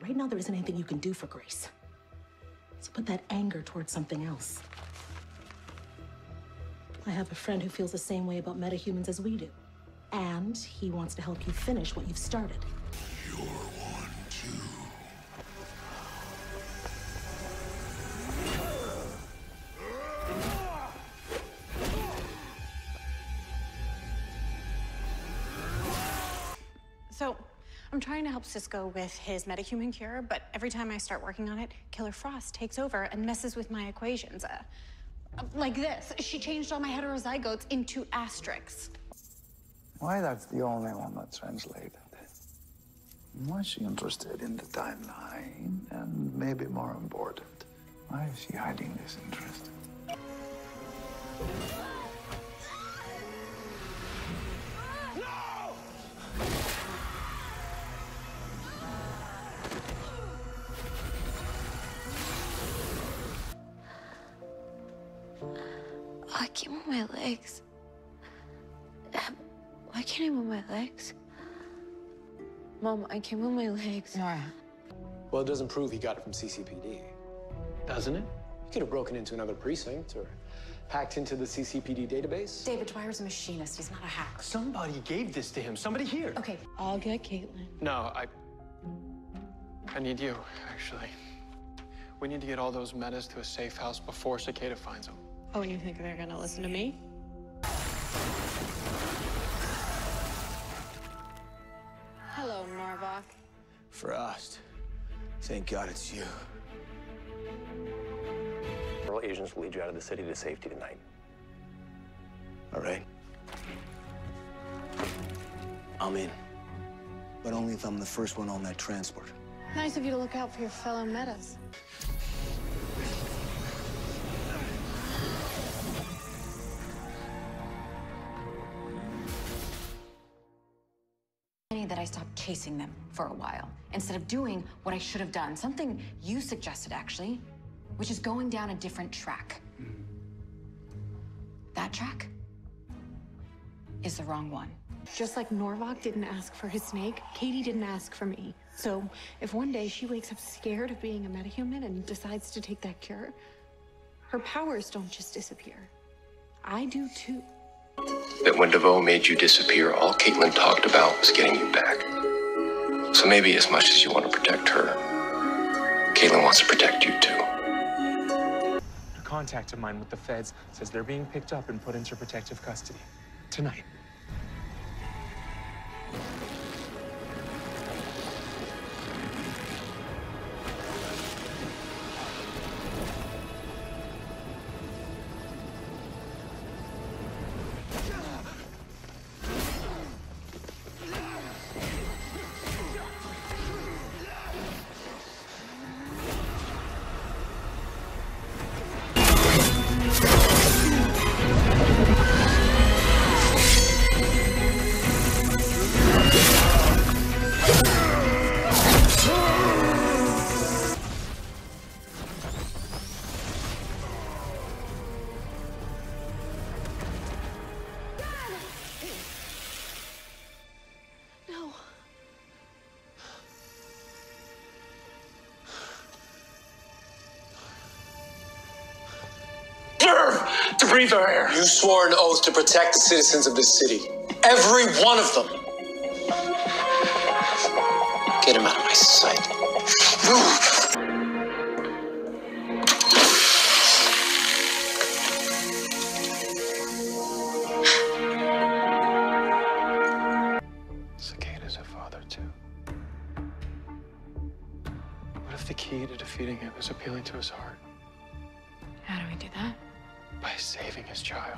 Right now, there isn't anything you can do for Grace. So put that anger towards something else. I have a friend who feels the same way about metahumans as we do. And he wants to help you finish what you've started. You're one, too. So, I'm trying to help Cisco with his metahuman cure, but every time I start working on it, Killer Frost takes over and messes with my equations. Like this. She changed all my heterozygotes into asterisks. Why that's the only one that translated? Why is she interested in the timeline? And maybe more important, why is she hiding this interest? I can't move my legs. Why can't I move my legs? Mom, I can't move my legs. Nora. Well, it doesn't prove he got it from CCPD. Doesn't it? He could have broken into another precinct or hacked into the CCPD database. David Dwyer's a machinist. He's not a hack. Somebody gave this to him. Somebody here. Okay, I'll get Caitlin. No, I need you, actually. We need to get all those metas to a safe house before Cicada finds them. Oh, and you think they're gonna listen to me? Hello, Norvok. Frost. Thank God it's you. Federal agents will lead you out of the city to safety tonight. All right. I'm in. But only if I'm the first one on that transport. Nice of you to look out for your fellow metas. That I stopped chasing them for a while, instead of doing what I should have done. Something you suggested, actually, which is going down a different track. That track is the wrong one. Just like Norvok didn't ask for his snake, Katie didn't ask for me. So if one day she wakes up scared of being a metahuman and decides to take that cure, her powers don't just disappear. I do too. That when DeVoe made you disappear, all Caitlin talked about was getting you back. So maybe as much as you want to protect her, Caitlin wants to protect you too. A contact of mine with the feds says they're being picked up and put into protective custody. Tonight. To breathe our air. You swore an oath to protect the citizens of this city. Every one of them. Get him out of my sight. Cicada's a father, too. What if the key to defeating him is appealing to his heart? How do we do that? By saving his child.